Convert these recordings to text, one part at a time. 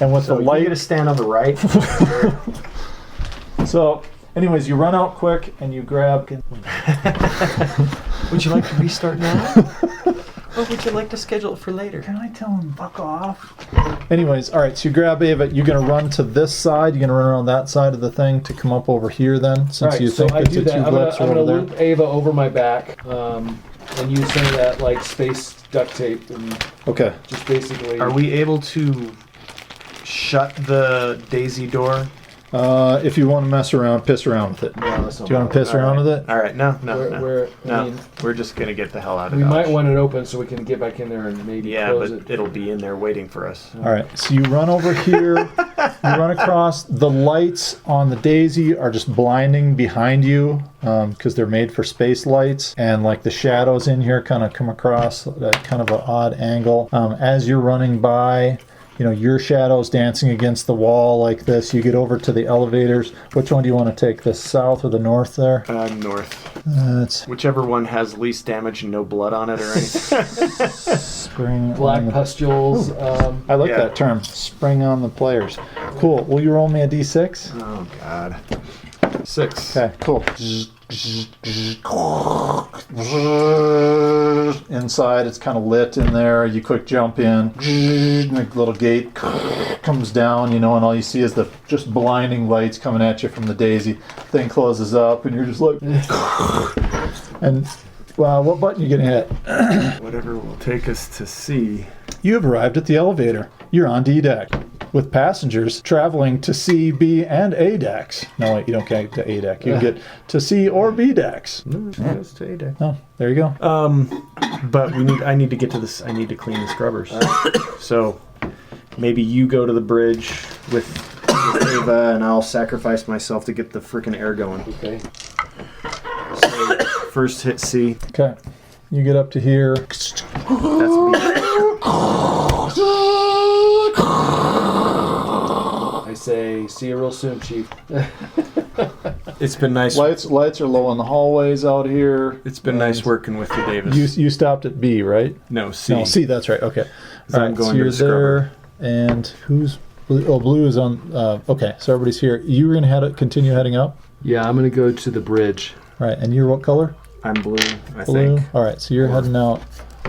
And with the light, you to stand on the right. So, anyways, you run out quick and you grab. Would you like to restart now? Or would you like to schedule it for later? Can I tell him fuck off? Anyways, all right. So you grab Ava. You're gonna run to this side. You're gonna run around that side of the thing to come up over here. Then, since you think that the two blips are over there. I'm gonna loop Ava over my back, and use some of that like space duct tape, and Okay. just basically. Are we able to shut the Daisy door? If you want to mess around, piss around with it. No, Do you want to piss around with it? All right, no. I mean, We're just gonna get the hell out of we Dodge. might want it open so we can get back in there and maybe close it. It'll be in there waiting for us. All right. So you run over here. You run across. The lights on the Daisy are just blinding behind you because they're made for space lights, and like the shadows in here kind of come across at kind of an odd angle as you're running by. You know, your shadow's dancing against the wall like this. You get over to the elevators. Which one do you want to take, the south or the north there? North. It's Whichever one has least damage and no blood on it or anything. spring. Black pustules. I like that term. Spring on the players. Cool. Will you roll me a d6? Oh, God. 6. Okay, cool. Inside, it's kind of lit in there. You quick jump in. The little gate comes down, you know, and all you see is the just blinding lights coming at you from the Daisy. Thing closes up, and you're just like... And what button you gonna hit? Whatever will take us to C. You have arrived at the elevator. You're on D deck, with passengers traveling to C, B, and A decks. No, wait, you don't get to A deck. You get to C or B decks. Yes, to A deck. Oh, there you go. But I need to get to this. I need to clean the scrubbers. So maybe you go to the bridge with Ava, and I'll sacrifice myself to get the freaking air going. Okay. So first hit C. Okay. You get up to here. That's B. I say, see you real soon, Chief. It's been nice. Lights are low in the hallways out here. It's been nice working with you, Davis. You stopped at B, right? No, C. No, C. That's right. Okay. So All I'm right. going So to you're the scrubber. there, and who's blue? Oh, blue is on. Okay. So everybody's here. You were gonna continue heading up. Yeah, I'm gonna go to the bridge. All right. And you're what color? I'm blue, I Blue. think. All right. So you're heading out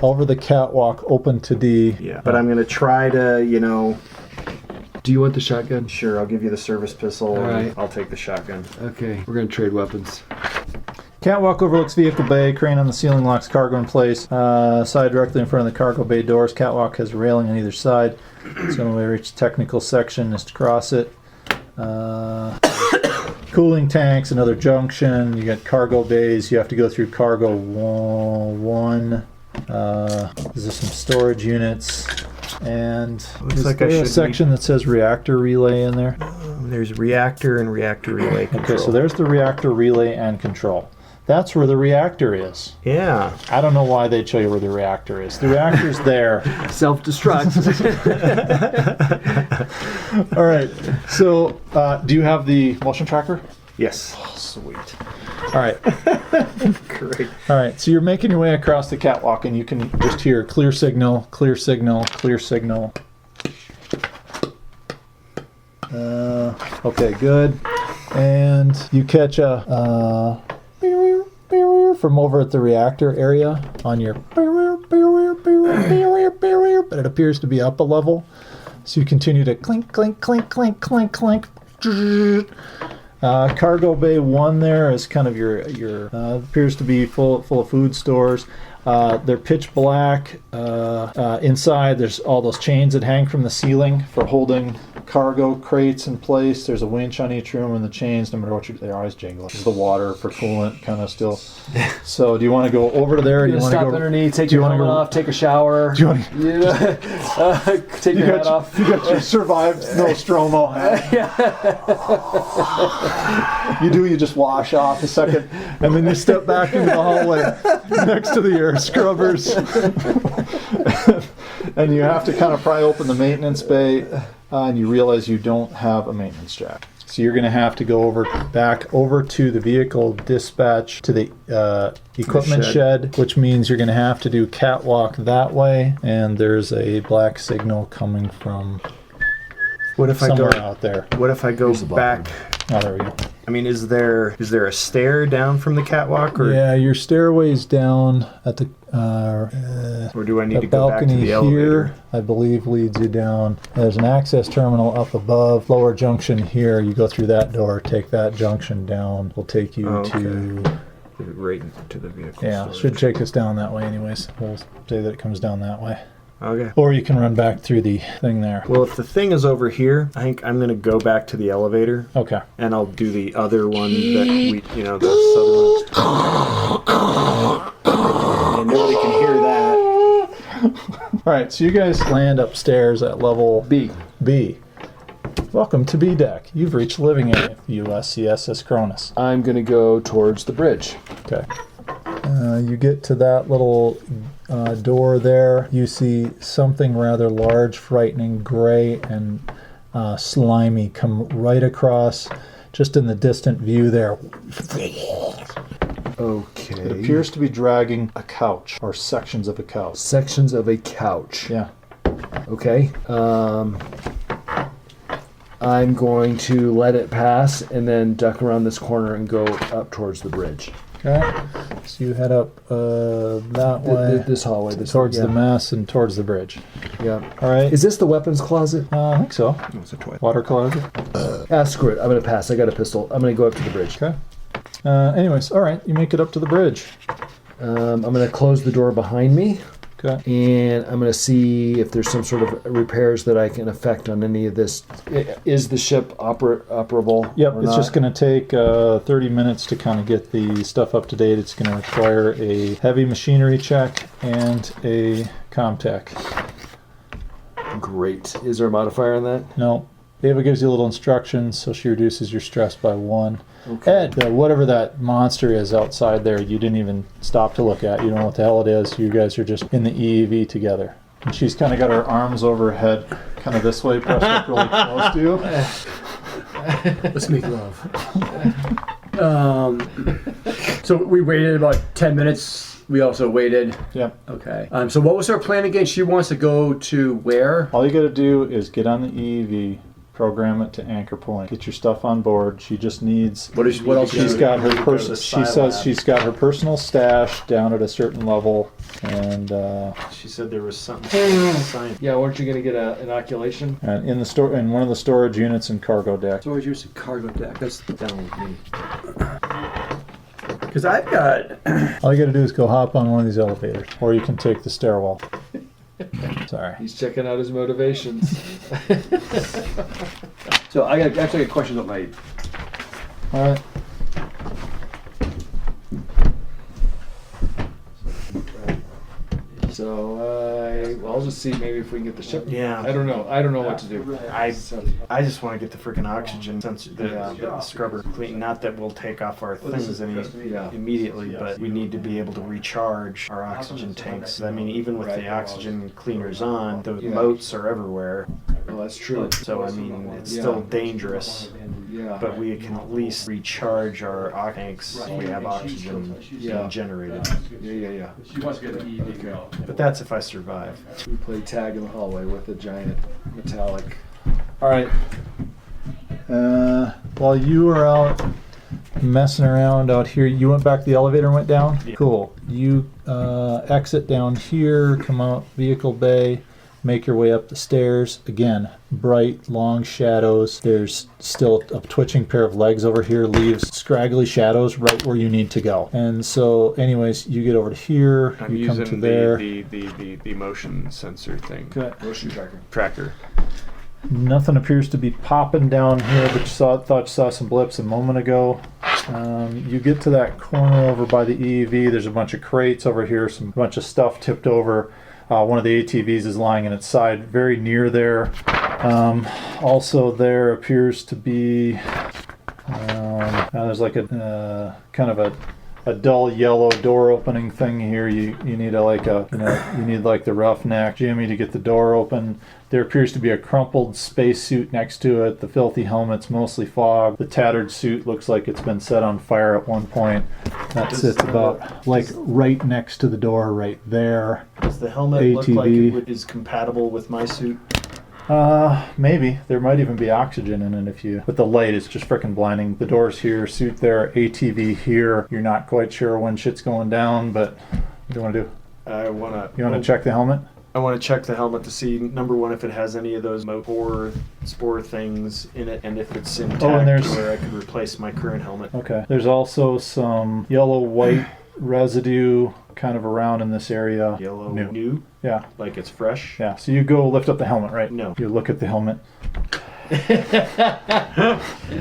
over the catwalk, open to D. Yeah, but I'm going to try to, Do you want the shotgun? Sure, I'll give you the service pistol. All right. And I'll take the shotgun. Okay, we're gonna trade weapons. Catwalk overlooks vehicle bay. Crane on the ceiling locks cargo in place. Side directly in front of the cargo bay doors. Catwalk has a railing on either side. So the only way to reach the technical section is to cross it. Cooling tanks, another junction. You got cargo bays. You have to go through cargo one. There's some storage units. And Looks like I a should section that says reactor relay in there. There's reactor and reactor relay control. Okay, so there's the reactor relay and control. That's where the reactor is. Yeah. I don't know why they'd show you where the reactor is. The reactor's there. Self-destruct. All right. So, do you have the motion tracker? Yes. Oh, sweet. All right. Great. All right. So you're making your way across the catwalk, and you can just hear clear signal, clear signal, clear signal. Okay, good. And you catch a from over at the reactor area on your, but it appears to be up a level. So you continue to clink, clink, clink, clink, clink, clink. Cargo bay 1 there is kind of your appears to be full of food stores. They're pitch black. Inside there's all those chains that hang from the ceiling for holding cargo crates in place. There's a winch on each room, and the chains, no matter what they're always jingling. There's the water for coolant kind of still. So do you want to go over to there? Or do you want to Stop go underneath, take your helmet off, take a shower. Do you want to take your hat off? You got your survived Nostromo hat. You just wash off a second, and then you step back into the hallway next to the air scrubbers. And you have to kind of pry open the maintenance bay, and you realize you don't have a maintenance jack. So you're going to have to go back over to the vehicle dispatch to the equipment shed, which means you're going to have to do catwalk that way. And there's a black signal coming from What if I somewhere go out there. What if I go Here's the black back? Oh, there we go. I mean, is there a stair down from the catwalk, or Yeah, your stairway's down at the or do I need the to go back to balcony the elevator? here, I believe, leads you down. There's an access terminal up above. Lower junction here. You go through that door, take that junction down. Will take you to... Right to the vehicle. Yeah, storage. should take us down that way anyways. We'll say that it comes down that way. Okay. Or you can run back through the thing there. Well, if the thing is over here, I think I'm going to go back to the elevator, Okay. and I'll do the other one that we, the southern one. And nobody can hear that. All right, so you guys land upstairs at level B. B. Welcome to B deck. You've reached living area, USCSS Cronus. I'm gonna go towards the bridge. Okay. You get to that little door there. You see something rather large, frightening, gray, and slimy come right across, just in the distant view there. Okay. It appears to be dragging a couch, or sections of a couch. Sections of a couch. Yeah. Okay. I'm going to let it pass and then duck around this corner and go up towards the bridge. Okay. So you head up that way. This hallway. Towards yeah. the mess and towards the bridge. Yeah. All right. Is this the weapons closet? I think so. It's a toy. Water closet. Screw it. I'm gonna pass. I got a pistol. I'm gonna go up to the bridge. Okay. Anyways, all right. You make it up to the bridge. I'm gonna close the door behind me. Okay. And I'm going to see if there's some sort of repairs that I can affect on any of this. Is the ship operable? Yep. or It's not? just going to take 30 minutes to kind of get the stuff up to date. It's going to require a heavy machinery check and a comtech. Great. Is there a modifier on that? No. Ava gives you a little instructions, so she reduces your stress by 1. Okay. Ed, whatever that monster is outside there, you didn't even stop to look at. You don't know what the hell it is. You guys are just in the EEV together. And she's kind of got her arms over her head, kind of this way, pressed up really close to you. Let's make love. So we waited about 10 minutes. We also waited. Yep. Okay. So what was her plan again? She wants to go to where? All you got to do is get on the EEV, program it to anchor point, get your stuff on board. She just needs. What else? She's got her person. the She says Scilab. she's got her personal stash down at a certain level, and She said there was something. Science. Yeah, weren't you gonna get an inoculation? in the store in one of the storage units and cargo deck. Storage use a cargo deck. That's Down with me. because I've got. All you got to do is go hop on one of these elevators, or you can take the stairwell. Sorry. He's checking out his motivations. So I got actually a question about my. All right. So I'll just see maybe if we can get the ship. Yeah. I don't know. I don't know what to do. I just want to get the freaking oxygen sensor, the scrubber clean. Not that we'll take off our things immediately, but we need to be able to recharge our oxygen tanks. I mean, even with the oxygen cleaners on, the moats are everywhere. Well, that's true. So I mean, it's still dangerous, Yeah. but we can at least recharge our tanks. If we have oxygen being generated. Yeah. She wants to get an EV. But that's if I survive. We play tag in the hallway with a giant metallic. All right. While you were out messing around out here, you went back to the elevator and went down? Yeah. Cool. You exit down here, come out vehicle bay, make your way up the stairs. Again, bright, long shadows. There's still a twitching pair of legs over here, leaves scraggly shadows right where you need to go. And so, anyways, you get over to here, I'm you come to using there. the motion sensor thing. Okay. Motion tracker. Tracker. Nothing appears to be popping down here, but thought you saw some blips a moment ago. You get to that corner over by the EEV. There's a bunch of crates over here, bunch of stuff tipped over. One of the ATVs is lying in its side, very near there. Also, there appears to be there's like a kind of a dull yellow door opening thing here. You need you need like the roughneck Jimmy to get the door open. There appears to be a crumpled spacesuit next to it. The filthy helmet's mostly fog. The tattered suit looks like it's been set on fire at one point. That sits about like right next to the door right there. Does the helmet look like ATV. is compatible with my suit? Maybe. There might even be oxygen in it if you... But the light is just freaking blinding. The door's here, suit there, ATV here. You're not quite sure when shit's going down, but what do you want to do? I want to... You want to check the helmet? I want to check the helmet to see, number one, if it has any of those spore things in it, and if it's intact, where I could replace my current helmet. Okay. There's also some yellow-white residue kind of around in this area. Yellow new? Yeah. Like it's fresh? Yeah. So you go lift up the helmet, right? No. You look at the helmet.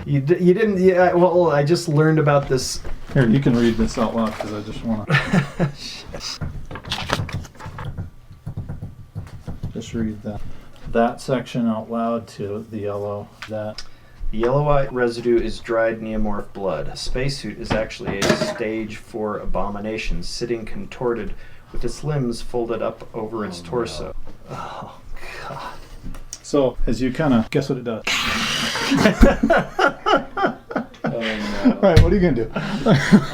You didn't... Yeah, well, I just learned about this. Here, you can read this out loud because I just want to... Just read that section out loud to the yellow. That The yellow residue is dried neomorph blood. A spacesuit is actually a stage for abominations, sitting contorted with its limbs folded up over its torso. No. Oh, God. So, as you kind of guess what it does. No. Right, what are you going to do?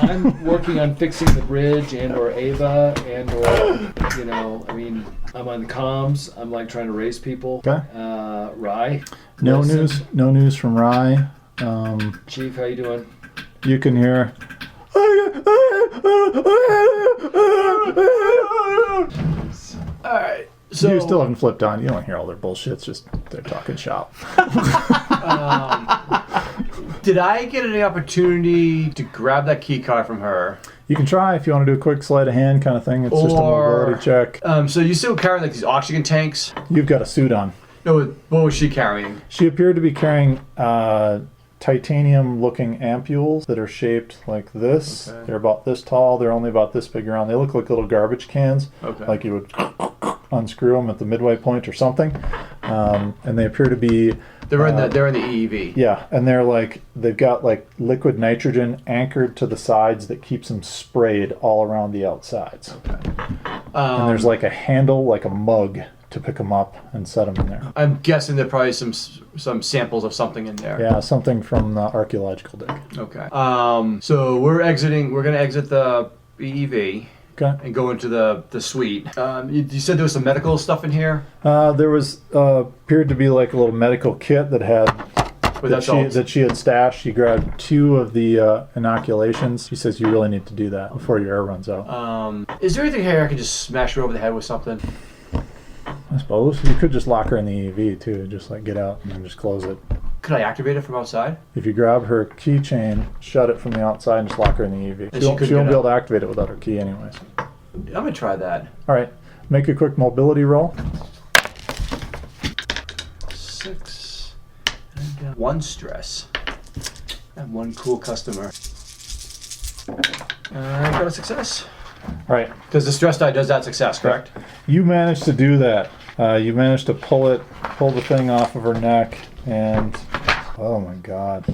I'm working on fixing the bridge and or Ava and or, you know, I mean, I'm on the comms. I'm like trying to race people. Okay. Rye. No Listen. news from Rye. Chief, how you doing? You can hear. Alright. So You still haven't flipped on. You don't hear all their bullshit. It's just they're talking shop. did I get any opportunity to grab that key card from her? You can try if you want to do a quick sleight of hand kind of thing. It's just a mobility check. So you still carrying like these oxygen tanks? You've got a suit on. No, what was she carrying? She appeared to be carrying titanium-looking ampules that are shaped like this. Okay. They're about this tall. They're only about this big around. They look like little garbage cans. Okay. Like you would unscrew them at the midway point or something. And they appear to be... They're in the EEV. Yeah, and they've got like liquid nitrogen anchored to the sides that keeps them sprayed all around the outsides. Okay. And there's like a handle, like a mug, to pick them up and set them in there. I'm guessing there are probably some samples of something in there. Yeah, something from the archaeological dig. Okay. So we're gonna exit the EEV Okay. and go into the suite. You said there was some medical stuff in here? There was appeared to be like a little medical kit that had that she had stashed. She grabbed 2 of the inoculations. She says you really need to do that before your air runs out. Is there anything here I can just smash her over the head with something? I suppose you could just lock her in the EV too, just like get out and then just close it. Could I activate it from outside? If you grab her keychain, shut it from the outside, and just lock her in the EV. And She won't she couldn't be get able to activate it without her key anyways. I'm gonna try that. All right, make a quick mobility roll. 6. And 1 stress. And 1 cool customer. I got a success. All right, Because the stress die does that success, correct? you managed to do that. You managed to pull the thing off of her neck, and oh my god.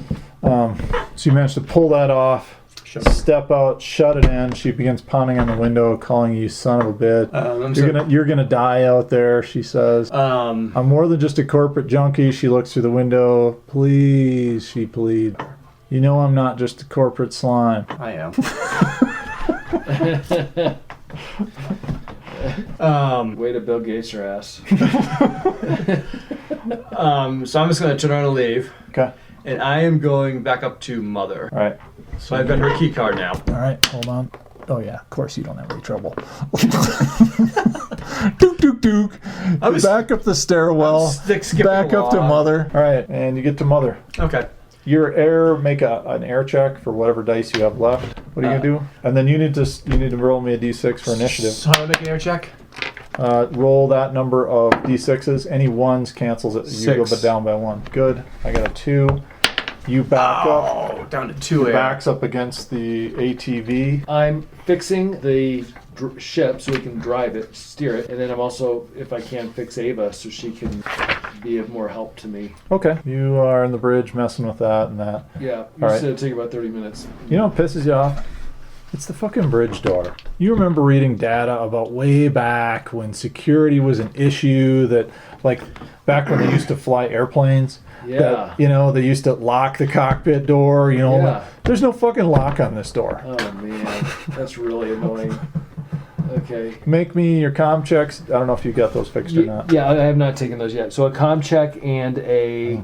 So you managed to pull that off. Step out, shut it in. She begins pounding on the window, calling you son of a bitch. You're gonna die out there, she says. I'm more than just a corporate junkie. She looks through the window. Please, she pleads. You know I'm not just a corporate slime. I am. Way to Bill Gates your ass. So I'm just going to turn around and leave. Okay. And I am going back up to Mother. All right. So I've got her key card now. All right. Hold on. Oh yeah. Of course you don't have any trouble. Dook dook dook. Back up the stairwell. Skipping Back up to along. Mother. All right. And you get to Mother. Okay. Your air, make an air check for whatever dice you have left. What are you gonna do? And then you need to roll me a d6 for initiative. So how do I make an air check? Roll that number of d6s. Any ones cancels it. You go 6. but down by 1. Good. I got a 2. You back up. Oh, down to 2 air. Backs up against the ATV. I'm fixing the ship so we can drive it, steer it, and then I'm also, if I can, fix Ava so she can be of more help to me. Okay. You are in the bridge messing with that and that. Yeah, you All right. said it'd take about 30 minutes. You know what pisses you off? It's the fucking bridge door. You remember reading data about way back when security was an issue, that like back when they used to fly airplanes. Yeah. That, you know, they used to lock the cockpit door, you know. Yeah. There's no fucking lock on this door. Oh man, that's really annoying. Okay. Make me your comm checks. I don't know if you got those fixed or not. Yeah, I have not taken those yet. So a comm check and a,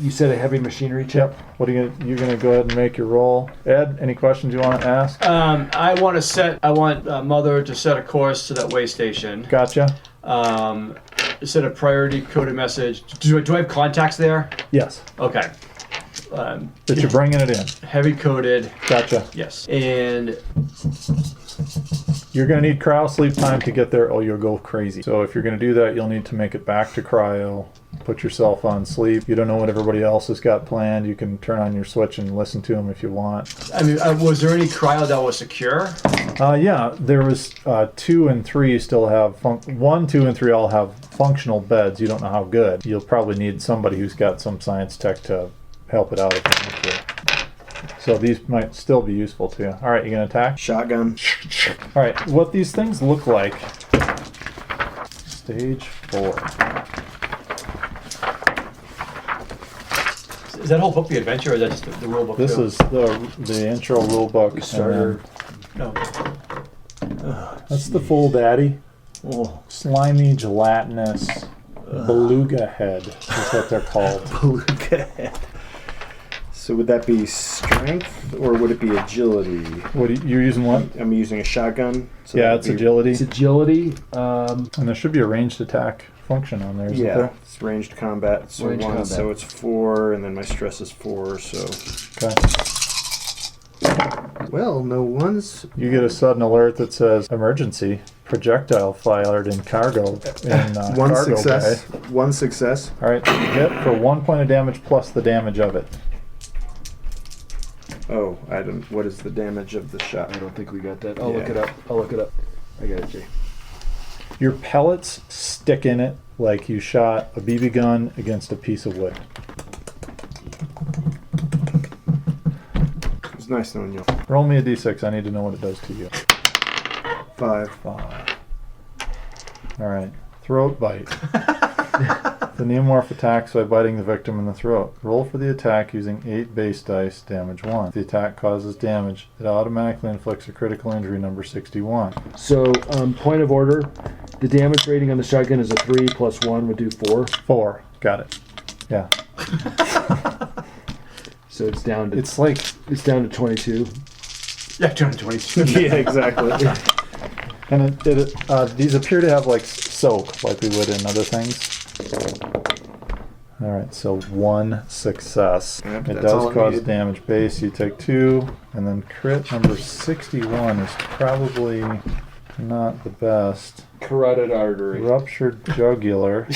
you said a heavy machinery check? Yep. What are you're gonna go ahead and make your roll. Ed, any questions you want to ask? I want Mother to set a course to that way station. Gotcha. Set a priority coded message. Do I have contacts there? Yes. Okay. That you're bringing it in. Heavy coded. Gotcha. Yes. And You're gonna need cryo sleep time to get there, or you'll go crazy. So if you're gonna do that, you'll need to make it back to cryo. Put yourself on sleep. You don't know what everybody else has got planned. You can turn on your switch and listen to them if you want. I mean, was there any cryo that was secure? Yeah, there was 2 and 3 still have 1, 2, and 3 all have functional beds. You don't know how good. You'll probably need somebody who's got some science tech to help it out if you need to. So these might still be useful to you. All right, you gonna attack? Shotgun. All right, what these things look like. Stage 4. Is that whole book the adventure, or is that just the rule book? This too? is the intro rule book. Starter. No. That's the full daddy. Oh, Slimy, gelatinous, beluga head is what they're called. beluga head. So would that be strength or would it be agility? What you're using? What? I'm using a shotgun. So Yeah, that it's would be- agility, It's agility. and there should be a ranged attack function on there. Isn't Yeah, there? it's ranged combat. So Ranged 1, combat. so it's 4, and then my stress is 4. So Okay. well, no ones. You get a sudden alert that says emergency projectile fired in cargo in One cargo success. bay. 1 success. All right, you hit for 1 point of damage plus the damage of it. Oh, I don't. What is the damage of the shot? I don't think we got that. I'll look Yeah. it up. I'll look it up. I got it, Jay. Your pellets stick in it like you shot a BB gun against a piece of wood. It's nice knowing you. Roll me a d6. I need to know what it does to you. 5. 5. All right. Throat bite. The neomorph attacks by biting the victim in the throat. Roll for the attack using 8 base dice, damage 1. If the attack causes damage, it automatically inflicts a critical injury number 61. So, point of order. The damage rating on the shotgun is a 3 plus 1 would do 4. 4. Got it. Yeah. So it's down to It's like, it's down to 22. Yeah, 222. Yeah, exactly. and these appear to have like soak, like we would in other things. All right, so 1 success. Yep, It that's all does it cause needed. damage. Base, you take 2, and then crit number 61 is probably not the best. Carotid artery. Ruptured jugular.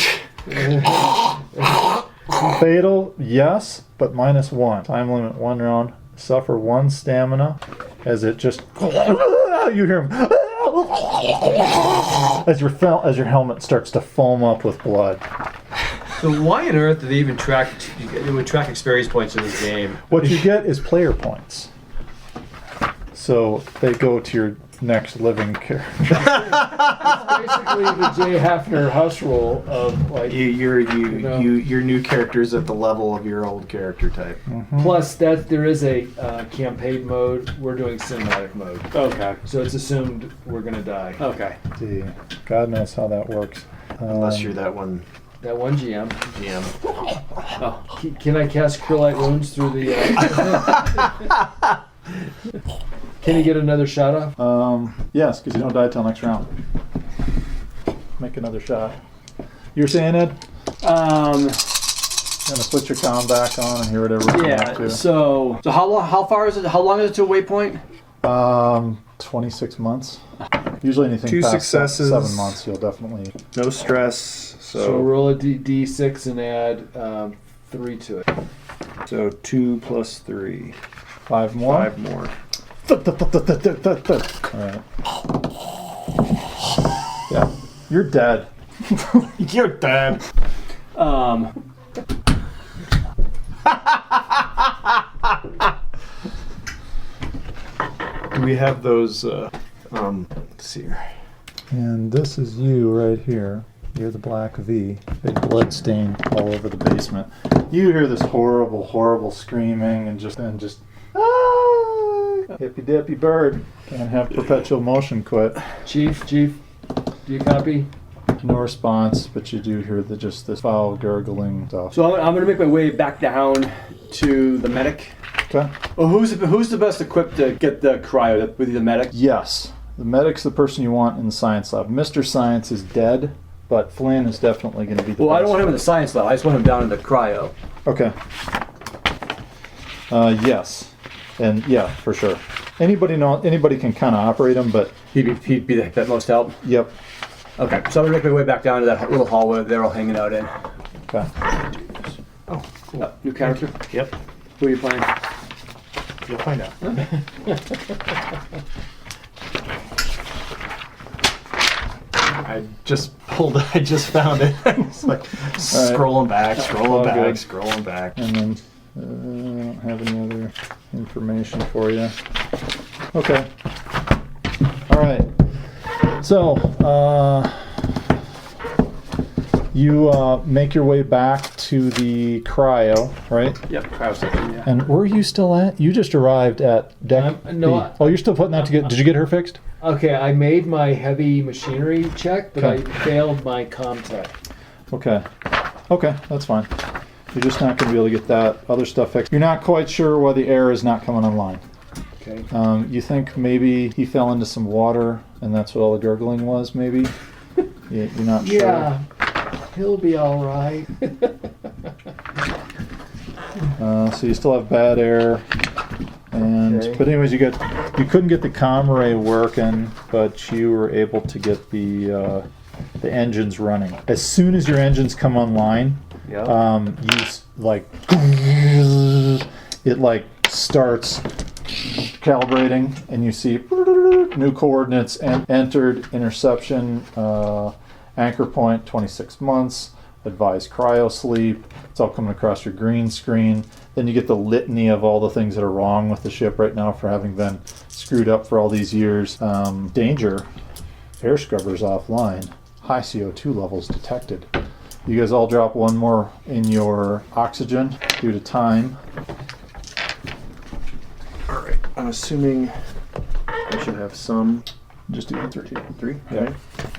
Fatal, yes, but -1. Time limit 1 round. Suffer 1 stamina as it just. You hear him. As your helmet starts to foam up with blood. So why on earth do they even track? They would track experience points in this game. What you get is player points. So they go to your next living character. Basically, the Jay Hafner Huss rule of like. Your know. new character's at the level of your old character type. Plus, that there is a campaign mode. We're doing cinematic mode, Okay. so it's assumed we're gonna die. Okay. See, God knows how that works. Unless you're that one That one GM. GM. Can I cast Cure Light Wounds through the? Can you get another shot off? Yes, because you don't die till next round. Make another shot. You were saying, Ed? Gonna put your comm back on and hear whatever you want Yeah. to. So how far is it? How long is it to a waypoint? 26 months. Usually anything 2 past successes. 7 months, you'll definitely. No stress. So So roll a D6 and add 3 to it. 2 plus 3. 5 more. 5 more. All right. Yeah, you're dead. You're dead. Do we have those? Let's see here. And this is you right here. You're the black V. Big blood stain all over the basement. You hear this horrible, horrible screaming and just ah, Hippy dippy bird. Can't have perpetual motion quit. Chief, do you copy? No response, but you do hear just this foul gurgling stuff. So I'm going to make my way back down to the medic. Okay. Well, who's the best equipped to get the cryo? With the medic? Yes. The medic's the person you want in the science lab. Mr. Science is dead, but Flynn is definitely going to be the Well, best. I don't want him in the science lab. I just want him down in the cryo. Okay. Yes. And yeah, for sure. Anybody can kind of operate them, but He'd be the most help. yep. Okay, so I'm going to make my way back down to that little hallway they're all hanging out in. Okay. Oh, cool. New character? Yep. Who are you playing? You'll find out. I just found it. It's like scrolling back. All good. Scrolling back. And then I don't have any other information for you. Okay. All right. So, you make your way back to the cryo, right? Yep, cryo section, yeah. And where are you still at? You just arrived at deck no, B. Oh, you're still putting that together. Did you get her fixed? Okay, I made my heavy machinery check, but Okay. I failed my comm tech. Okay. Okay, that's fine. You're just not going to be able to get that other stuff fixed. You're not quite sure why the air is not coming online. Okay. You think maybe he fell into some water and that's what all the gurgling was, maybe? You're not sure? Yeah, he'll be all right. So you still have bad air. And Okay. but anyways, you couldn't get the comm array working, but you were able to get the engines running. As soon as your engines come online, it like starts calibrating, and you see new coordinates and entered, interception, anchor point 26 months, advised cryo sleep. It's all coming across your green screen. Then you get the litany of all the things that are wrong with the ship right now for having been screwed up for all these years. Danger, air scrubbers offline, high CO2 levels detected. You guys all drop one more in your oxygen due to time. All right. I'm assuming I should have some. Just do 3. 3. Yeah. Okay.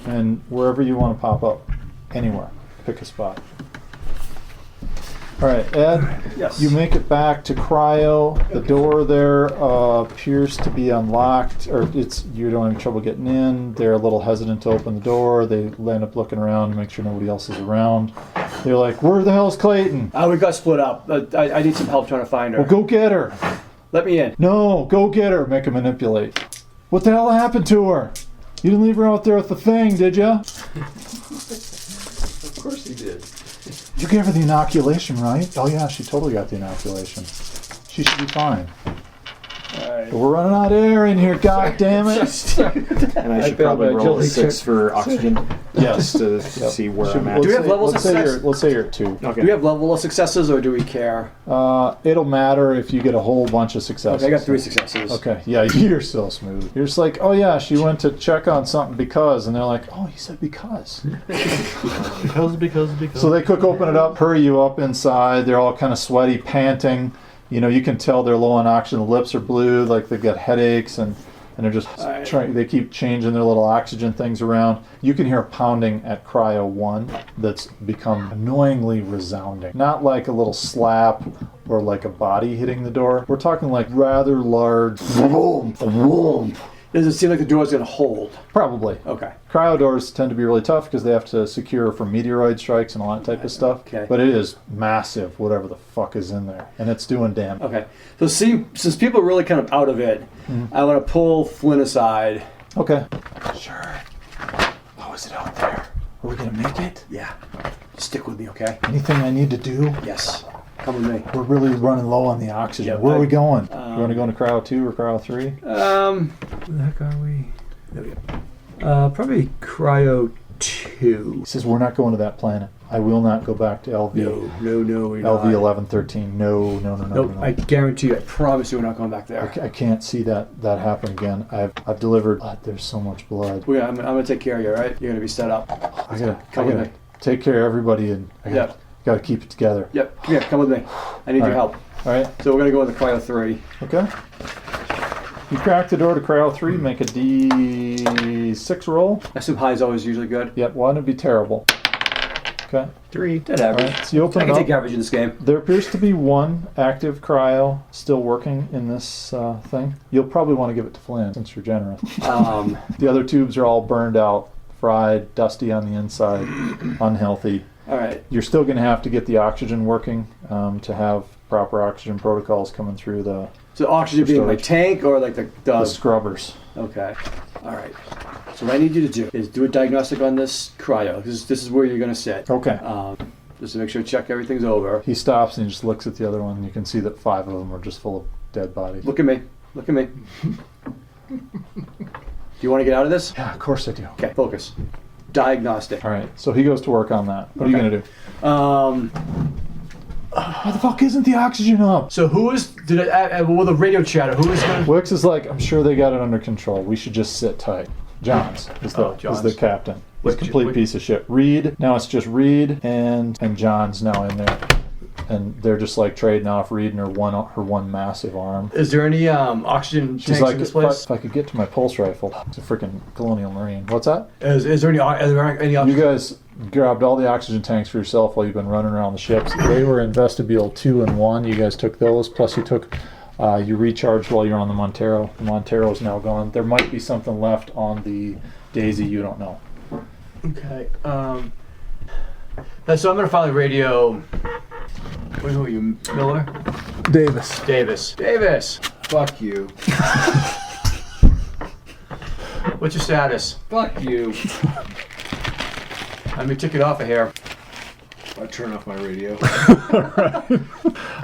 And wherever you want to pop up, anywhere, pick a spot. All right, Ed, Yes. you make it back to cryo. The door there appears to be unlocked, or you don't have trouble getting in. They're a little hesitant to open the door. They end up looking around to make sure nobody else is around. They're like, "Where the hell's Clayton?" We got split up. I need some help trying to find her. Well, go get her. Let me in. No, go get her. Make her manipulate. What the hell happened to her? You didn't leave her out there with the thing, did you? Of course he did. You gave her the inoculation, right? Oh yeah, she totally got the inoculation. She should be fine. But we're running out of air in here, god damn it. And I should failed probably my roll a agility 6 check. for oxygen. Yes. To see where I'm at. Do we have levels let's of say success? let's say you're at 2. Okay. Do we have level of successes or do we care? It'll matter if you get a whole bunch of successes. Okay, I got 3 successes. Okay, yeah, you're so smooth. You're just like, oh yeah, she went to check on something because, and they're like, oh, you said because. Because. So they quick open it up, hurry you up inside. They're all kind of sweaty, panting. You know, you can tell they're low on oxygen. The lips are blue, like they've got headaches, and they're just trying. They keep changing their little oxygen things around. You can hear pounding at cryo 1 that's become annoyingly resounding. Not like a little slap or like a body hitting the door. We're talking like rather large. Vroom. Does it seem like the door's going to hold? Probably. Okay. Cryo doors tend to be really tough because they have to secure from meteoroid strikes and all that type of stuff. Okay. But it is massive, whatever the fuck is in there. And it's doing damage. Okay. So since people are really kind of out of it, I want to pull Flynn aside. Okay. Sure. How is it out there? Are we going to make it? Yeah. Stick with me, okay? Anything I need to do? Yes. Come with me. We're really running low on the oxygen. Yeah, Where are we going? You um, want to go into cryo 2 or cryo 3? Where the heck are we? There we go. Probably cryo 2. He says, we're not going to that planet. I will not go back to LV. No, we're not. LV 1113. No. Nope. I guarantee you, I promise you we're not going back there. I can't see that happen again. I've delivered. There's so much blood. I'm going to take care of you, all right? You're going to be set up. I gotta Come with me. take care of everybody, and I Yep. gotta keep it together. Yep. Come here. Come with me. I need your right. help. All right. So we're going to go into cryo 3. Okay. You crack the door to cryo 3, make a D6 roll. I assume high is always usually good. Yep, 1 would be terrible. Okay. 3. Dead average. Alright, so you open I it can up. take average in this game. There appears to be 1 active cryo still working in this thing. You'll probably want to give it to Flynn since you're generous. The other tubes are all burned out, fried, dusty on the inside, unhealthy. All right. You're still going to have to get the oxygen working to have proper oxygen protocols coming through the So oxygen being my storage. tank or like the scrubbers. Okay. All right. So what I need you to do is do a diagnostic on this cryo. This is where you're going to sit. Okay. Just to make sure check everything's over. He stops and he just looks at the other one, and you can see that 5 of them are just full of dead bodies. Look at me. Look at me. Do you want to get out of this? Yeah, of course I do. Okay. Focus. Diagnostic. All right, so he goes to work on that. What are you Okay. going to do? Why the fuck isn't the oxygen up? So who is? Well, the radio chatter. Who is going? Wix is like, I'm sure they got it under control. We should just sit tight. Johns is the Johns. captain. He's a Which- complete which- piece of shit. Reed, now it's just Reed and John's now in there. And they're just like trading off Reed and her one massive arm. Is there any oxygen She's tanks like, in this place? if I could get to my pulse rifle. It's a freaking Colonial Marine. What's that? Is there any? Are there any You oxygen? guys grabbed all the oxygen tanks for yourself while you've been running around the ships. They were in vestibule 2 and 1. You guys took those, plus you took you recharged while you're on the Montero. The Montero's now gone. There might be something left on the Daisy, you don't know. Okay. So I'm gonna finally radio. Who are you, Miller? Davis. Davis. Fuck you. What's your status? Fuck you. Let me tick it off of here. I turn off my radio.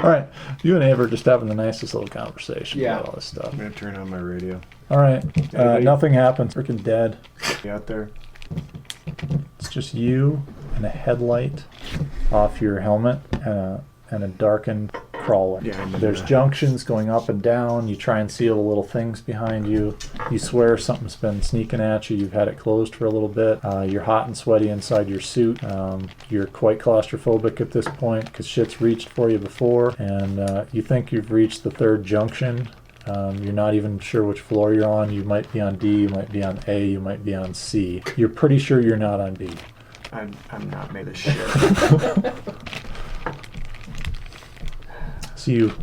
All right. You and Abe are just having the nicest little conversation Yeah. about all this stuff. I'm going to turn on my radio. All right. Nothing happens. Freaking dead. You out there? It's just you and a headlight off your helmet and a darkened crawler. Yeah, I know There's that. junctions going up and down. You try and see the little things behind you. You swear something's been sneaking at you. You've had it closed for a little bit. You're hot and sweaty inside your suit. You're quite claustrophobic at this point because shit's reached for you before. And you think you've reached the 3rd junction. You're not even sure which floor you're on. You might be on D, you might be on A, you might be on C. You're pretty sure you're not on B. I'm not made of shit. So you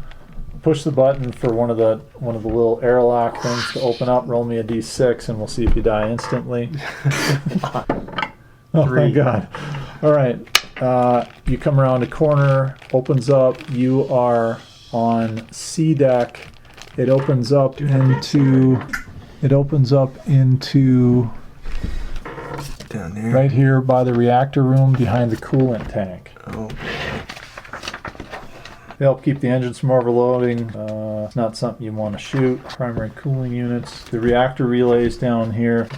push the button for one of the little airlock things to open up. Roll me a D6, and we'll see if you die instantly. Oh, 3. thank God! All right, you come around a corner, opens up. You are on C deck. It opens up into Down there. right here by the reactor room behind the coolant tank. Oh. They help keep the engines from overloading. It's not something you want to shoot. Primary cooling units. The reactor relays down here.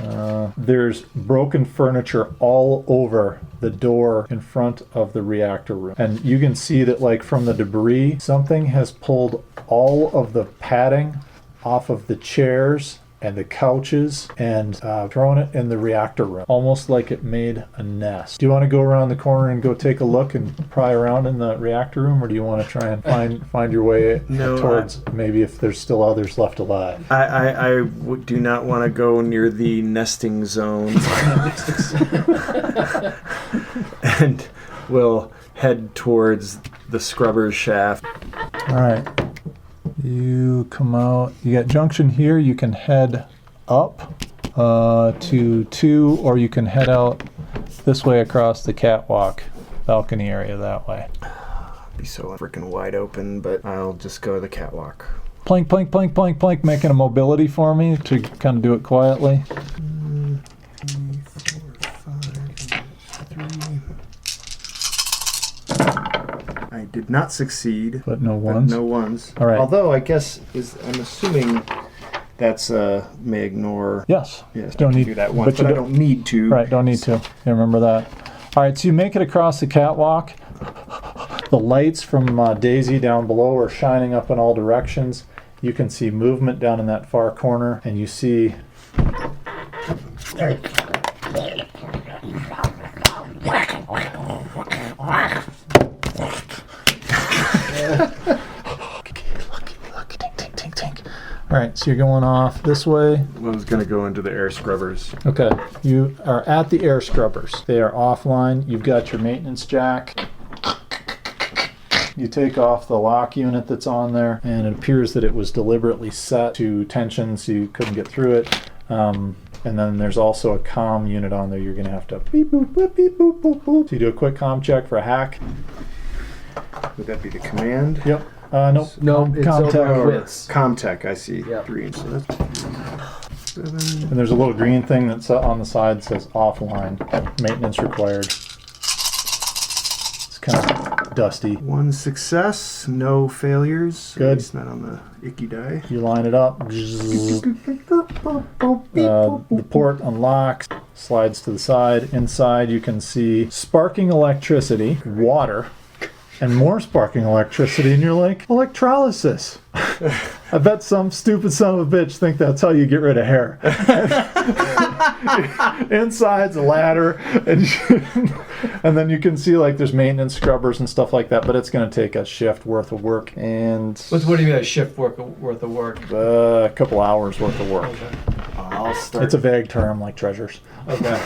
There's broken furniture all over the door in front of the reactor room. And you can see that, like, from the debris, something has pulled all of the padding off of the chairs and the couches and thrown it in the reactor room, almost like it made a nest. Do you want to go around the corner and go take a look and pry around in the reactor room, or do you want to try and find your way No, towards maybe if there's still others left alive? I do not want to go near the nesting zone. And we'll head towards the scrubber's shaft. All right. You come out. You got junction here. You can head up to 2, or you can head out this way across the catwalk balcony area that way. Be so freaking wide open, but I'll just go to the catwalk. Plank, plank, plank, plank, plank, making a mobility for me to kind of do it quietly. 3, 4, 5, 3. I did not succeed. But no But ones. no ones. All right. Although I guess I'm assuming that's may ignore. Yes. Yes, Don't I can need- do that once, but you but I don't- don't need to. Right, don't need to. Yeah, remember that. All right, so you make it across the catwalk. The lights from Daisy down below are shining up in all directions. You can see movement down in that far corner, and you see... Look, tink, tink, tink, tink. All right, so you're going off this way. I was gonna go into the air scrubbers. Okay, you are at the air scrubbers. They are offline. You've got your maintenance jack. You take off the lock unit that's on there, and it appears that it was deliberately set to tension so you couldn't get through it. And then there's also a comm unit on there. You're going to have to beep, boop, boop, beep, boop, boop, boop. So you do a quick comm check for a hack. Would that be the command? Yep. Nope. No, it's Comtech. over quits. Comtech, I see. Yep. Green. So that's 7. And there's a little green thing that's on the side that says offline. Maintenance required. It's kind of dusty. 1 success, no failures. Good. It's not on the icky die. You line it up. The port unlocks, slides to the side. Inside you can see sparking electricity, water, and more sparking electricity, and you're like, electrolysis. I bet some stupid son of a bitch think that's how you get rid of hair. Inside's a ladder, and then you can see like there's maintenance scrubbers and stuff like that, but it's going to take a shift worth of work and What do you mean a shift worth of work? a couple hours worth of work. Okay. I'll start. It's a vague term like treasures. Okay.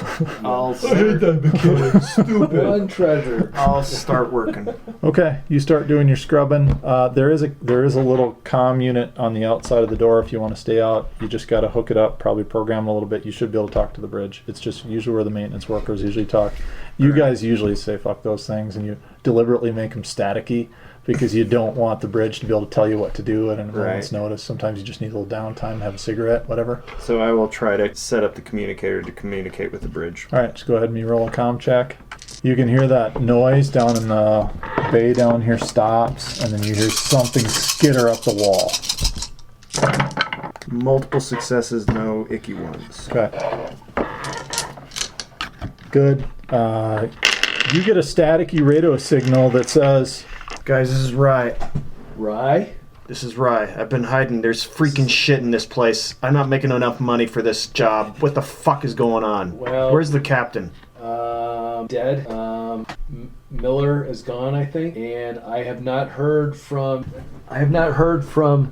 I'll that became stupid. One treasure. I'll start working. Okay, you start doing your scrubbing. There is a little comm unit on the outside of the door if you want to stay out. You just got to hook it up, probably program it a little bit. You should be able to talk to the bridge. It's just usually where the maintenance workers usually talk. You guys usually say fuck those things, and you deliberately make them staticky because you don't want the bridge to be able to tell you what to do at a moment's notice. Sometimes you just need a little downtime, have a cigarette, whatever. So I will try to set up the communicator to communicate with the bridge. All right, just go ahead and you roll a comm check. You can hear that noise down in the bay down here stops, and then you hear something skitter up the wall. Multiple successes, no icky ones. Okay. Good. You get a staticky radio signal that says, Guys, this is Rye. Rye? This is Rye. I've been hiding. There's freaking shit in this place. I'm not making enough money for this job. What the fuck is going on? Well- Where's the captain? Dead. Miller is gone, I think, and I have not heard from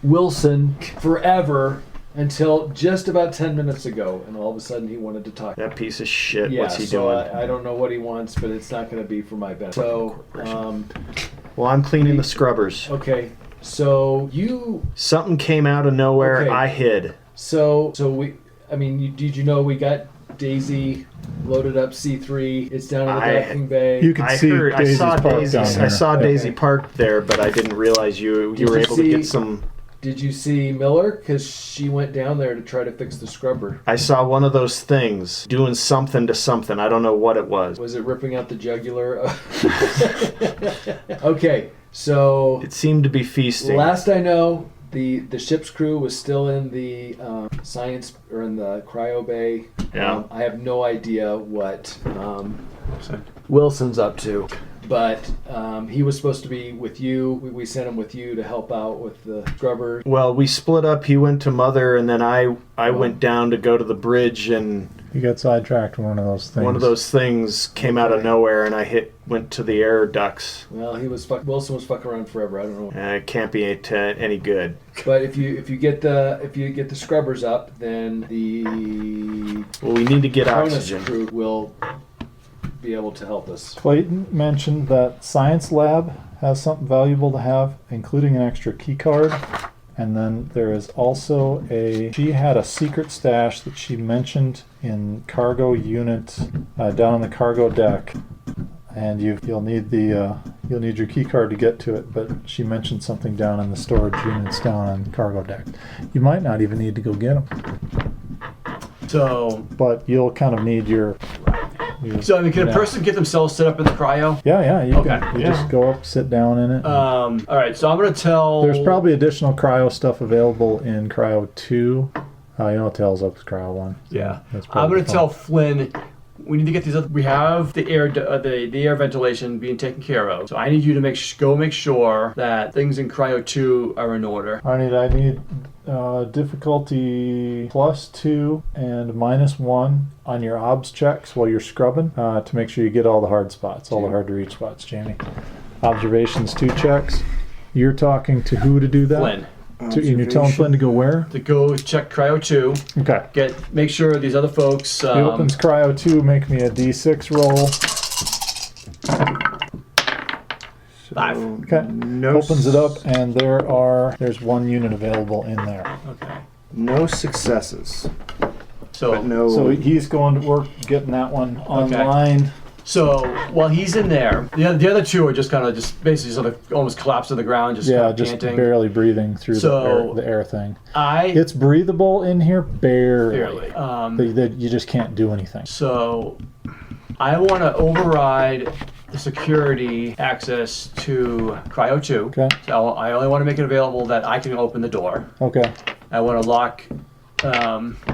Wilson forever until just about 10 minutes ago, and all of a sudden he wanted to talk. That piece of shit. Yeah, What's he so doing? I don't know what he wants, but it's not going to be for my benefit. So, Well, I'm cleaning the scrubbers. okay. So Something came out of nowhere. Okay. I hid. did you know we got Daisy loaded up C3? It's down in the docking bay. you can see Daisy's parked down here. I saw Yeah. Daisy parked there, but I didn't realize you Did were you able to see- get some. Did you see Miller? Because she went down there to try to fix the scrubber. I saw one of those things doing something to something. I don't know what it was. Was it ripping out the jugular? Okay, so It seemed to be feasting. last I know, the ship's crew was still in the science or in the cryo bay. Yeah. I have no idea what Wilson's up to, but he was supposed to be with you. We sent him with you to help out with the scrubber. Well, we split up. He went to Mother, and then I went down to go to the bridge, and You got sidetracked with one of those things. one of those things came out of nowhere, and I went to the air ducts. Well, Wilson was fucking around forever. I don't know. It can't be any good. But if you get the scrubbers up, then the Well, we need to get bonus oxygen. crew will be able to help us. Clayton mentioned that Science Lab has something valuable to have, including an extra key card. And then there is also she had a secret stash that she mentioned in cargo unit down on the cargo deck. And you'll need your key card to get to it, but she mentioned something down in the storage units down on the cargo deck. You might not even need to go get them, So, but you'll kind of need your can a person get themselves set up in the cryo? Yeah, you Okay. can. You just go up, sit down in it. All right, so I'm gonna tell. There's probably additional cryo stuff available in cryo 2. It tells up cryo 1. Yeah, That's I'm probably gonna tell Flynn. We need to get these. We have the air, the air ventilation being taken care of. So I need you to make sure that things in cryo 2 are in order. I need difficulty +2 and -1 on your obs checks while you're scrubbing to make sure you get all the hard spots, all the hard to reach spots, Jamie. Observations 2 checks. You're talking to who to do that? Flynn. And you're telling Flynn to go where? To go check Cryo 2. Okay. Make sure these other folks. He opens Cryo 2. Make me a D6 roll. 5. Okay. No Opens it up, and there's 1 unit available in there. Okay. No successes. So But no. So he's going to work getting that one online. So while he's in there, the other 2 are just kind of basically sort of almost collapsed to the ground, just kind of Just panting. barely breathing through So, the air thing. It's It's breathable in here, barely. barely. You just can't do anything. So I want to override the security access to Cryo 2. Okay. So I only want to make it available that I can open the door. Okay. I want to lock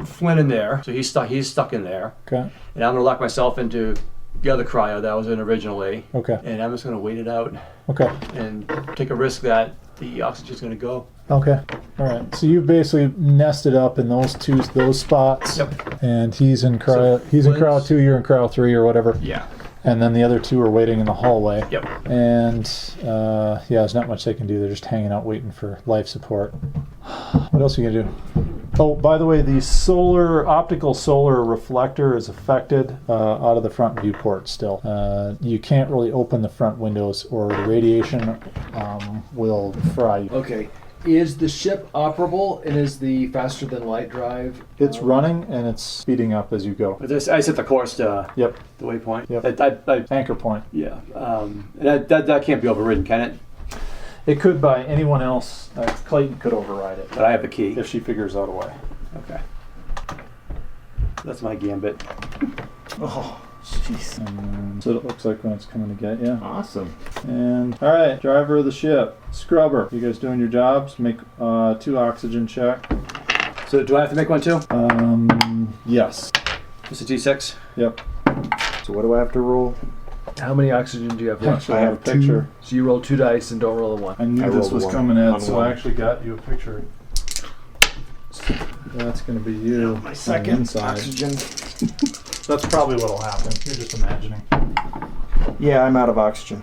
Flynn in there, so he's stuck in there. Okay. And I'm going to lock myself into the other cryo that I was in originally. Okay. And I'm just going to wait it out Okay. and take a risk that the oxygen's going to go. Okay. All right. So you've basically nested up in those spots. Yep. And he's in cryo. So he's in cryo Flynn's- 2. You're in cryo 3 or whatever. Yeah. And then the other 2 are waiting in the hallway. Yep. And there's not much they can do. They're just hanging out waiting for life support. What else are you gonna do? Oh, by the way, the optical solar reflector is affected out of the front viewport still. You can't really open the front windows, or the radiation will fry you. Okay. Is the ship operable, and is the faster than light drive? It's running and it's speeding up as you go. I set the course to Yep. the waypoint. Yep. Anchor point. Yeah. That can't be overridden, can it? It could by anyone else. Clayton could override it But I have the key. if she figures out a way. Okay. That's my gambit. Oh, jeez. And so it looks like when it's coming to get you. Awesome. And all right, driver of the ship, scrubber. You guys doing your jobs? Make 2 oxygen check. So do I have to make one too? Yes. Just a T6? Yep. So what do I have to roll? How many oxygen do you have left? Actually, I have a picture. So you roll 2 dice and don't roll a 1. I knew I this rolled was one coming on in, so one. I actually got you a picture. That's going to be you. My on the second inside. oxygen. That's probably what'll happen. You're just imagining. Yeah, I'm out of oxygen.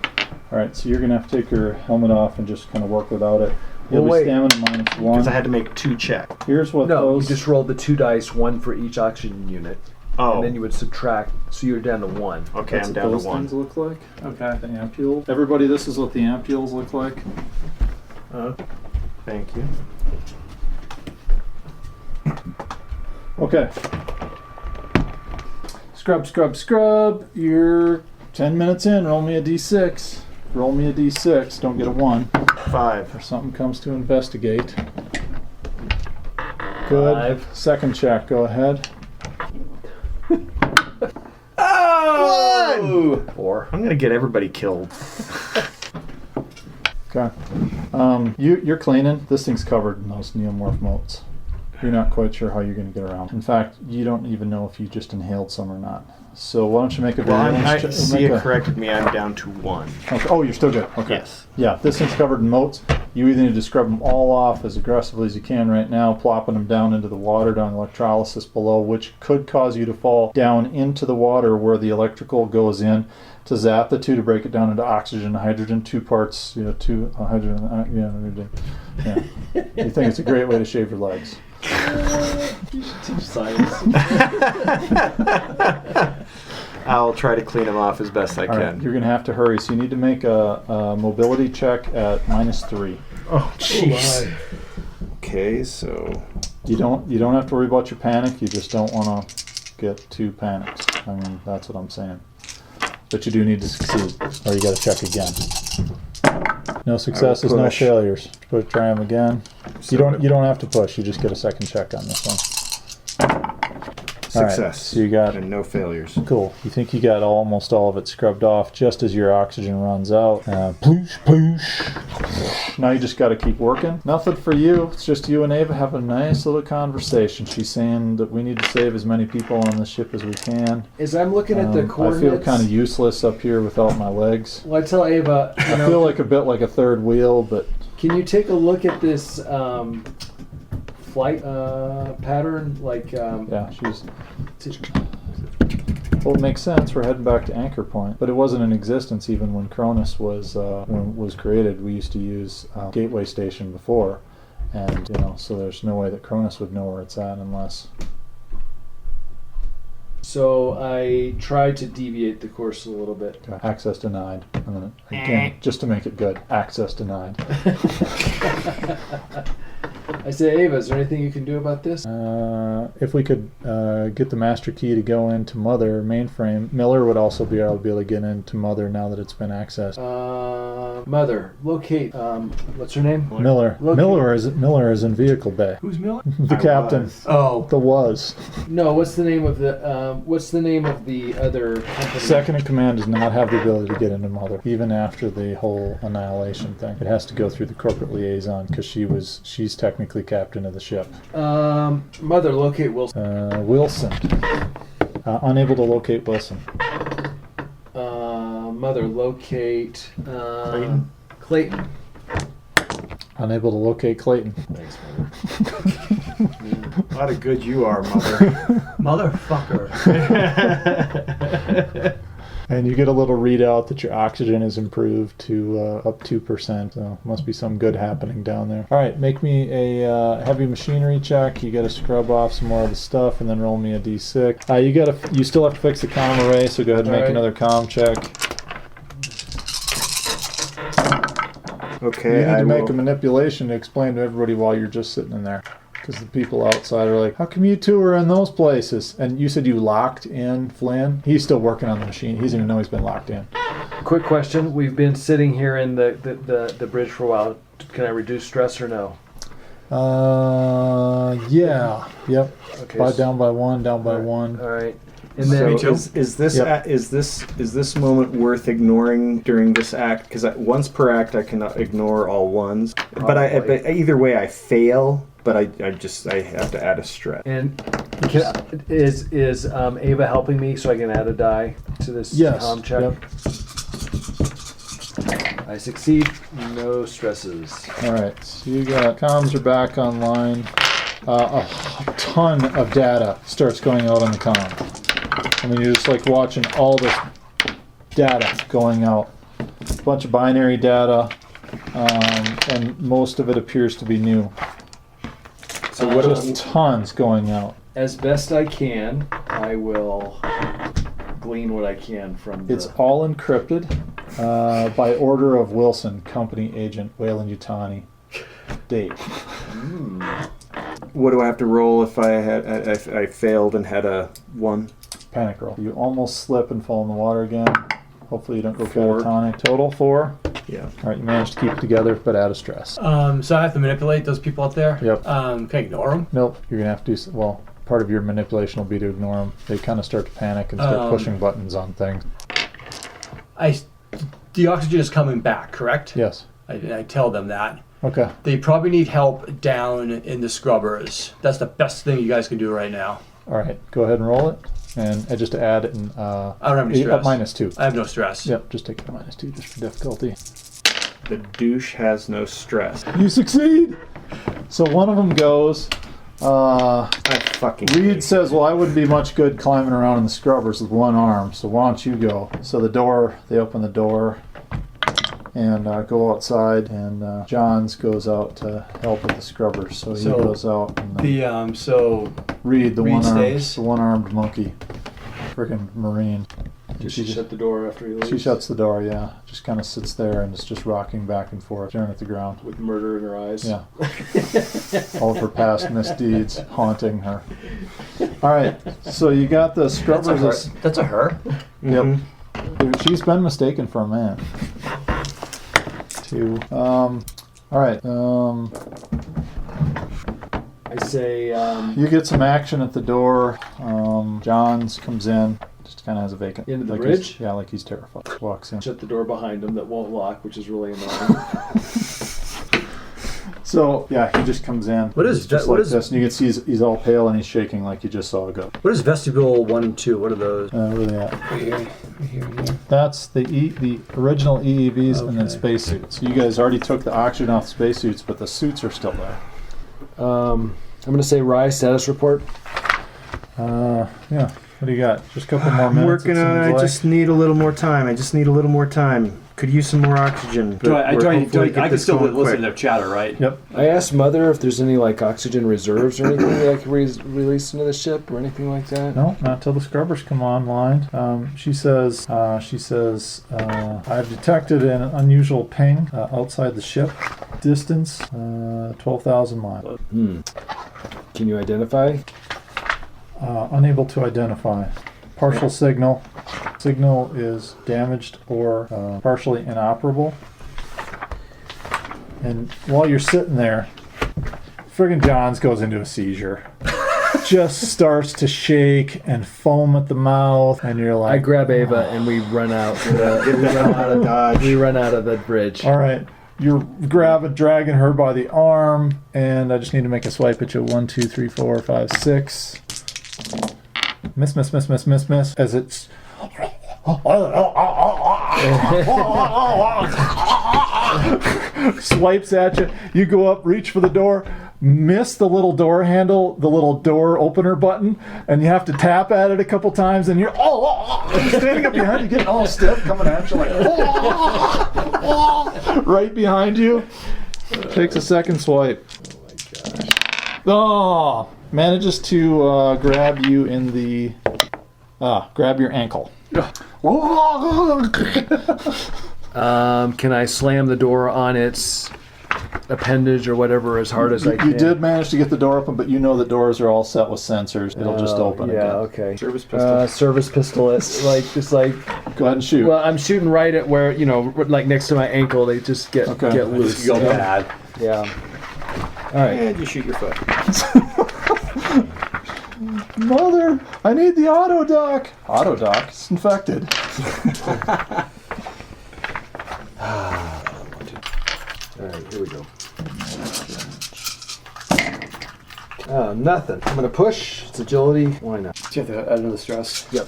All right, so you're going to have to take your helmet off and just kind of work without it. You'll Well, be wait. stamina Because -1. I had to make 2 checks. Here's what No, those. you just rolled the 2 dice, 1 for each oxygen unit. Oh. And then you would subtract, so you're down to 1. Okay, That's I'm what down those to 1. things look like. Okay. The ampules. Everybody, this is what the ampules look like. Thank you. Okay. Scrub, scrub, scrub. You're 10 minutes in. Roll me a d6. Roll me a d6. Don't get a 1. 5. Or something comes to investigate. Good. 5. Second check. Go ahead. Oh! 4. I'm gonna get everybody killed. Okay. You're cleaning. This thing's covered in those neomorph motes. You're not quite sure how you're going to get around. In fact, you don't even know if you just inhaled some or not. So why don't you make a Well, variance check? Sia corrected me. I'm down to 1. Okay. Oh, you're still good. Okay. Yes. Yeah, this thing's covered in motes. You either need to scrub them all off as aggressively as you can right now, plopping them down into the water, down electrolysis below, which could cause you to fall down into the water where the electrical goes in to zap the 2 to break it down into oxygen and hydrogen, 2 parts, 2 hydrogen. Yeah. You think it's a great way to shave your legs. Teach science. I'll try to clean them off as best I All can. right, you're going to have to hurry, so you need to make a mobility check at -3. Oh, jeez. Okay, so You don't have to worry about your panic. You just don't want to get too panicked. I mean, that's what I'm saying. But you do need to succeed, or you got to check again. No successes, no push. failures. Try them again. So You don't have to push. You just get a second check on this one. All right, success. so you got and no failures. cool. You think you got almost all of it scrubbed off just as your oxygen runs out. Ploosh, ploosh. Now you just got to keep working. Nothing for you. It's just you and Ava have a nice little conversation. She's saying that we need to save as many people on the ship as we can. As I'm looking at the I coordinates, feel kind of useless up here without my legs. well, I tell Ava, you I know, feel like a bit like a third wheel, but can you take a look at this flight pattern? Like, yeah, she's. Well, it makes sense. We're heading back to Anchor Point, but it wasn't in existence even when Cronus was created. We used to use Gateway Station before, And, so there's no way that Cronus would know where it's at unless... So I tried to deviate the course a little bit. Access denied. And then, again, just to make it good, access denied. I say, Ava, is there anything you can do about this? If we could get the master key to go into Mother mainframe, Miller would also be able to get into Mother now that it's been accessed. Mother, locate. What's her name? Miller. Locate. Miller is in vehicle bay. Who's Miller? The captain. Oh. The was. No, what's the name of the other company? Second in command does not have the ability to get into Mother, even after the whole annihilation thing. It has to go through the corporate liaison because she's technically captain of the ship. Mother, locate Wilson. Wilson. Unable to locate Wilson. Mother, locate Clayton. Unable to locate Clayton. Thanks, Mother. A lot of good you are, Mother. Motherfucker. And you get a little readout that your oxygen is improved to up 2%. So must be some good happening down there. All right, make me a heavy machinery check. You got to scrub off some more of the stuff, and then roll me a d6. You still have to fix the comm array, so go ahead and make another comm check. Okay, You need I to make will. a manipulation to explain to everybody while you're just sitting in there. Because the people outside are like, how come you two are in those places? And you said you locked in Flynn? He's still working on the machine. He doesn't even know he's been locked in. Quick question. We've been sitting here in the bridge for a while. Can I reduce stress or no? Yeah. Yep. Okay. Down by one. All right. And So then is this Yep. is this moment worth ignoring during this act? Because once per act I cannot ignore all ones. But either way I fail. But I have to add a stress. And is Ava helping me so I can add a die to this comm check? Yep. I succeed. No stresses. All right. So you got comms are back online. A ton of data starts going out on the comm. I mean, you're just like watching all this data going out. A bunch of binary data, and most of it appears to be new. So what Just tons going out. As best I can, I will glean what I can from the... It's all encrypted by order of Wilson, company agent, Wayland Yutani. Date. What do I have to roll if I failed and had a 1? Panic roll. You almost slip and fall in the water again. Hopefully you don't go 4. catatonic. Total 4. Yeah. All right, you managed to keep it together, but out of stress. So I have to manipulate those people out there? Yep. Can I ignore them? Nope, you're going to have to do... Well, part of your manipulation will be to ignore them. They kind of start to panic and start pushing buttons on things. The oxygen is coming back, correct? Yes. I tell them that. Okay. They probably need help down in the scrubbers. That's the best thing you guys can do right now. All right, go ahead and roll it. And just to add it in... I don't have any stress. -2. I have no stress. Yep, just take the -2 just for difficulty. The douche has no stress. You succeed! So one of them goes... I fucking Reed says, well, I wouldn't be much good climbing around in the scrubbers with one arm, so why don't you go? So they open the door and go outside, and Johns goes out to help with the scrubbers. So he goes out. And, Reed, the one-armed monkey, freaking Marine. Does she shut the door after he leaves? She shuts the door, yeah. Just kind of sits there and is just rocking back and forth, staring at the ground. With murder in her eyes? Yeah. All of her past misdeeds haunting her. All right, so you got the scrubbers. That's a her? Yep. She's been mistaken for a man. All right. I say... You get some action at the door. Johns comes in. Just kind of has a vacant. Into the like bridge? Yeah, like he's terrified. Walks in. shut the door behind him that won't lock, which is really annoying. So yeah, he just comes in. What is He's just that- what like is- this, and you can see he's all pale and he's shaking like you just saw a ghost. What is vestibule 1 and 2? What are those? Where are they at? Right here. That's the original EEVs and then Okay. spacesuits. You guys already took the oxygen off the spacesuits, but the suits are still there. I'm going to say Rye status report. Yeah. What do you got? Just a couple more minutes. working on it. I just need a little more time. Could use some more oxygen. But I can still listen to chatter, right? Yep. I asked Mother if there's any like oxygen reserves or anything that I could release into the ship or anything like that. No, not till the scrubbers come online. She says, I've detected an unusual ping outside the ship. Distance, 12,000 miles. Can you identify? Unable to identify. Partial signal. Signal is damaged or partially inoperable. And while you're sitting there, friggin' Johns goes into a seizure. Just starts to shake and foam at the mouth, and you're like, I grab Ava and we run out. We run out of the bridge. all right. You're dragging her by the arm, and I just need to make a swipe at you. 1, 2, 3, 4, 5, 6. Miss. As it's swipes at you. You go up, reach for the door, miss the little door handle, the little door opener button, and you have to tap at it a couple times, and you're standing up behind you, getting all stiff, coming at you like right behind you. Takes a second swipe. Oh, manages to grab you in the grab your ankle. Can I slam the door on its appendage or whatever as hard as I can? You did manage to get the door open, but you know the doors are all set with sensors. It'll just open again. Okay. Service pistol. Service pistol. It's like. Go ahead and shoot. Well, I'm shooting right at where like next to my ankle. They just get loose. Go bad. Yeah. All right. And you shoot your foot. Mother, I need the auto dock. Auto dock? It's infected. All right, here we go. Nothing. I'm gonna push. It's agility. Why not? Do you have to add another stress? Yep.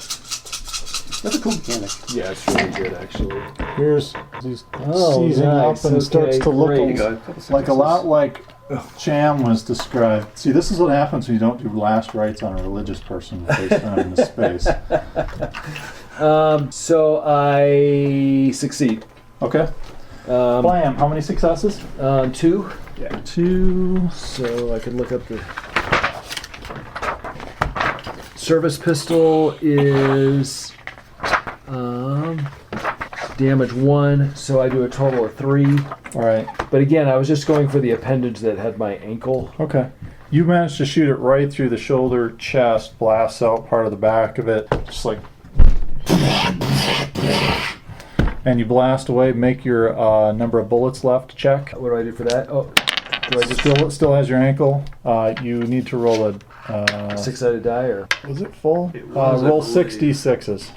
That's a cool mechanic. Yeah, it's really good actually. He's seizing nice. up and starts to look Great. like a lot like Cham was described. See, this is what happens when you don't do last rites on a religious person based on in space. So I succeed. Okay. Blam. How many successes? 2. Yeah. 2. So I can look up the service pistol is damage 1, so I do a total of 3. All right. But again, I was just going for the appendage that had my ankle. Okay. You managed to shoot it right through the shoulder, chest, blasts out part of the back of it, just like. And you blast away. Make your number of bullets left check. What do I do for that? Oh, do I just Still has your ankle. You need to roll a 6-sided die or? Was it full? It was, I Roll believe. 6d6s.